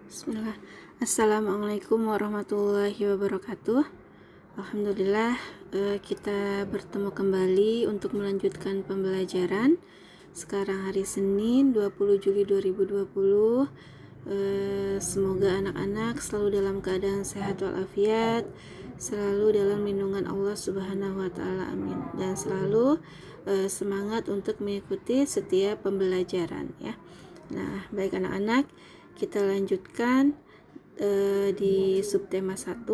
Bismillah. Assalamualaikum warahmatullahi wabarakatuh. Alhamdulillah, kita bertemu kembali untuk melanjutkan pembelajaran. Sekarang hari Senin 20 Juli 2020. Semoga anak-anak selalu dalam keadaan sehat walafiat, selalu dalam lindungan Allah Subhanahu wa taala. Amin. Dan selalu semangat untuk mengikuti setiap pembelajaran ya. Nah, baik anak-anak, kita lanjutkan di subtema 1,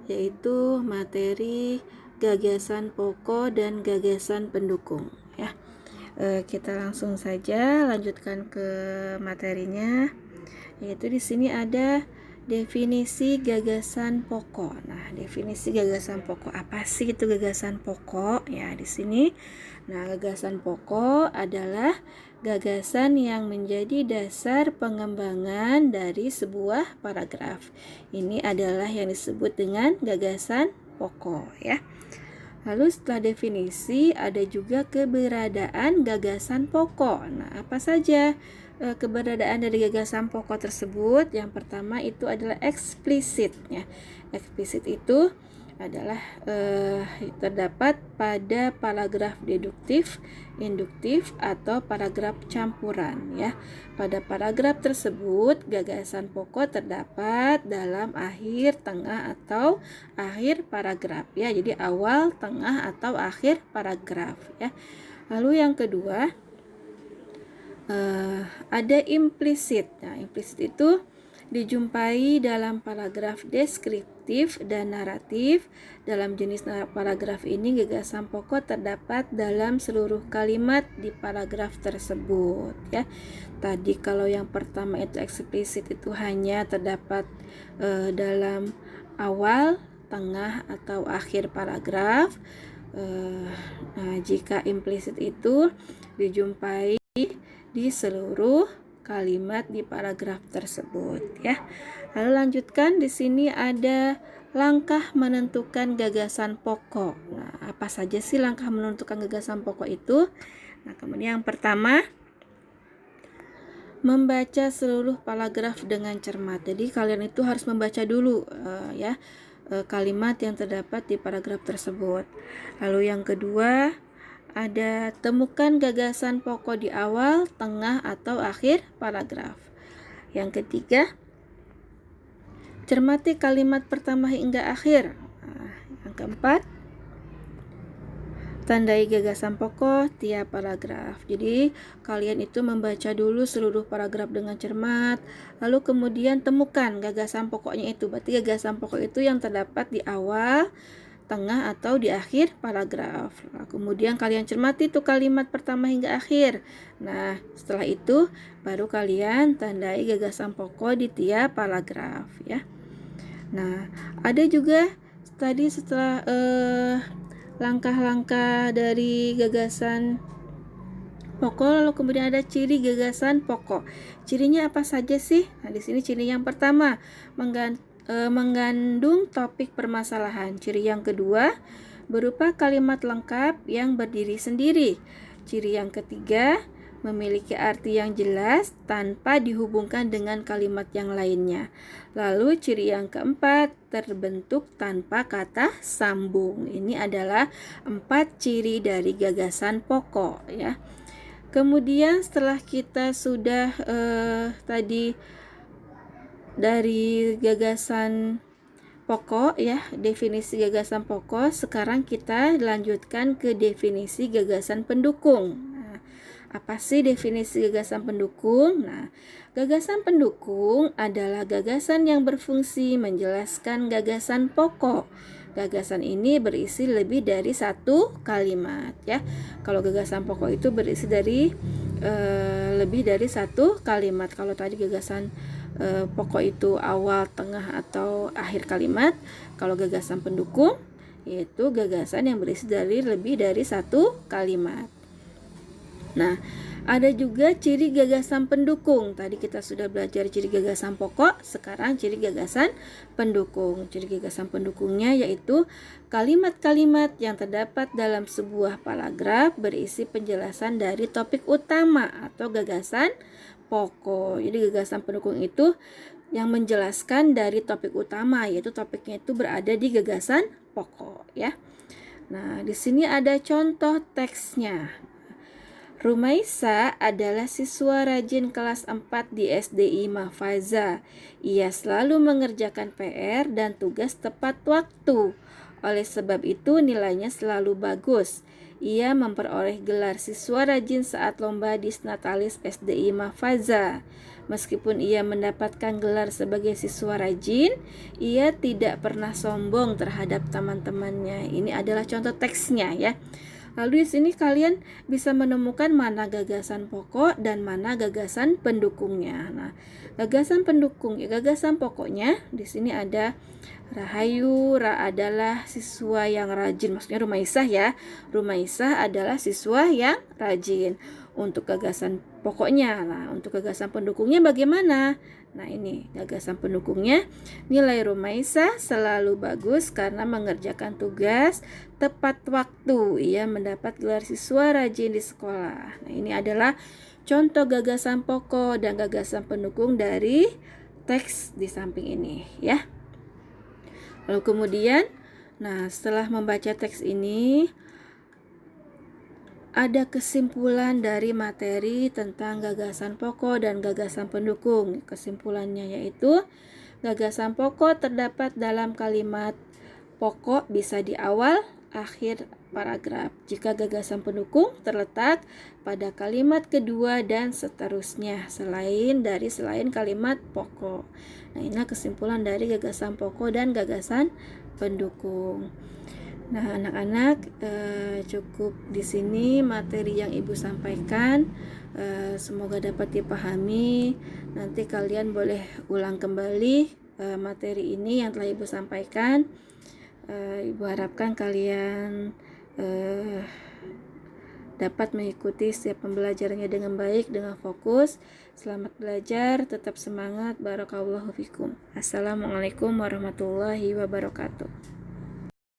yaitu materi gagasan pokok dan gagasan pendukung ya. Kita langsung saja lanjutkan ke materinya, yaitu di sini ada definisi gagasan pokok. Nah, definisi gagasan pokok, apa sih itu gagasan pokok? Ya, di sini. Nah, gagasan pokok adalah gagasan yang menjadi dasar pengembangan dari sebuah paragraf. Ini adalah yang disebut dengan gagasan pokok ya. Lalu setelah definisi ada juga keberadaan gagasan pokok. Nah, apa saja keberadaan dari gagasan pokok tersebut? Yang pertama itu adalah eksplisit ya. Eksplisit itu adalah terdapat pada paragraf deduktif, induktif, atau paragraf campuran ya. Pada paragraf tersebut gagasan pokok terdapat dalam akhir, tengah, atau akhir paragraf ya. Jadi awal, tengah, atau akhir paragraf ya. Lalu yang kedua ada implisit. Nah, implisit itu dijumpai dalam paragraf deskriptif dan naratif. Dalam jenis paragraf ini gagasan pokok terdapat dalam seluruh kalimat di paragraf tersebut ya. Tadi kalau yang pertama itu eksplisit itu hanya terdapat dalam awal, tengah, atau akhir paragraf. Nah, jika implisit itu dijumpai di seluruh kalimat di paragraf tersebut ya. Lalu lanjutkan, di sini ada langkah menentukan gagasan pokok. Nah, apa saja sih langkah menentukan gagasan pokok itu? Nah, kemudian yang pertama, membaca seluruh paragraf dengan cermat. Jadi kalian itu harus membaca dulu kalimat yang terdapat di paragraf tersebut. Lalu yang kedua, ada temukan gagasan pokok di awal, tengah, atau akhir paragraf. Yang ketiga, cermati kalimat pertama hingga akhir. Nah, yang keempat, tandai gagasan pokok tiap paragraf. Jadi kalian itu membaca dulu seluruh paragraf dengan cermat, lalu kemudian temukan gagasan pokoknya itu. Berarti gagasan pokok itu yang terdapat di awal, tengah, atau di akhir paragraf. Nah, kemudian kalian cermati tuh kalimat pertama hingga akhir. Nah, setelah itu baru kalian tandai gagasan pokok di tiap paragraf ya. Nah, ada juga tadi setelah langkah-langkah dari gagasan pokok, lalu kemudian ada ciri gagasan pokok. Cirinya apa saja sih? Nah, di sini ciri yang pertama, mengandung topik permasalahan. Ciri yang kedua, berupa kalimat lengkap yang berdiri sendiri. Ciri yang ketiga, memiliki arti yang jelas tanpa dihubungkan dengan kalimat yang lainnya. Lalu ciri yang keempat, terbentuk tanpa kata sambung. Ini adalah 4 ciri dari gagasan pokok ya. Kemudian setelah kita sudah tadi dari gagasan pokok ya, definisi gagasan pokok, sekarang kita lanjutkan ke definisi gagasan pendukung. Nah, apa sih definisi gagasan pendukung? Nah, gagasan pendukung adalah gagasan yang berfungsi menjelaskan gagasan pokok. Gagasan ini berisi lebih dari satu kalimat ya. Kalau gagasan pokok itu berisi dari lebih dari satu kalimat. Kalau tadi gagasan pokok itu awal, tengah, atau akhir kalimat. Kalau gagasan pendukung yaitu gagasan yang berisi dari lebih dari satu kalimat. Nah, ada juga ciri gagasan pendukung. Tadi kita sudah belajar ciri gagasan pokok, sekarang ciri gagasan pendukung. Ciri gagasan pendukungnya yaitu kalimat-kalimat yang terdapat dalam sebuah paragraf berisi penjelasan dari topik utama atau gagasan pokok. Jadi gagasan pendukung itu yang menjelaskan dari topik utama, yaitu topiknya itu berada di gagasan pokok ya. Nah, di sini ada contoh teksnya. Rumaisa adalah siswa rajin kelas 4 di SDI Mahfaza. Ia selalu mengerjakan PR dan tugas tepat waktu. Oleh sebab itu nilainya selalu bagus. Ia memperoleh gelar siswa rajin saat lomba Disnatalis SDI Mahfaza. Meskipun ia mendapatkan gelar sebagai siswa rajin, ia tidak pernah sombong terhadap teman-temannya. Ini adalah contoh teksnya ya. Lalu di sini kalian bisa menemukan mana gagasan pokok dan mana gagasan pendukungnya. Nah, gagasan pendukung, gagasan pokoknya di sini ada Rahayu adalah siswa yang rajin, maksudnya Rumaisah ya. Rumaisah adalah siswa yang rajin. Untuk gagasan pokoknya, nah untuk gagasan pendukungnya bagaimana? Nah ini gagasan pendukungnya, nilai Rumaisah selalu bagus karena mengerjakan tugas tepat waktu. Ia mendapat gelar siswa rajin di sekolah. Nah ini adalah contoh gagasan pokok dan gagasan pendukung dari teks di samping ini ya. Lalu kemudian, nah setelah membaca teks ini, ada kesimpulan dari materi tentang gagasan pokok dan gagasan pendukung. Kesimpulannya yaitu gagasan pokok terdapat dalam kalimat pokok bisa di awal, akhir paragraf. Jika gagasan pendukung terletak pada kalimat kedua dan seterusnya selain kalimat pokok. Nah, inilah kesimpulan dari gagasan pokok dan gagasan pendukung. Nah, anak-anak cukup di sini materi yang Ibu sampaikan. Semoga dapat dipahami. Nanti kalian boleh ulang kembali materi ini yang telah Ibu sampaikan. Ibu harapkan kalian dapat mengikuti setiap pembelajarannya dengan baik, dengan fokus. Selamat belajar, tetap semangat. Barakallahu fikum. Assalamualaikum warahmatullahi wabarakatuh.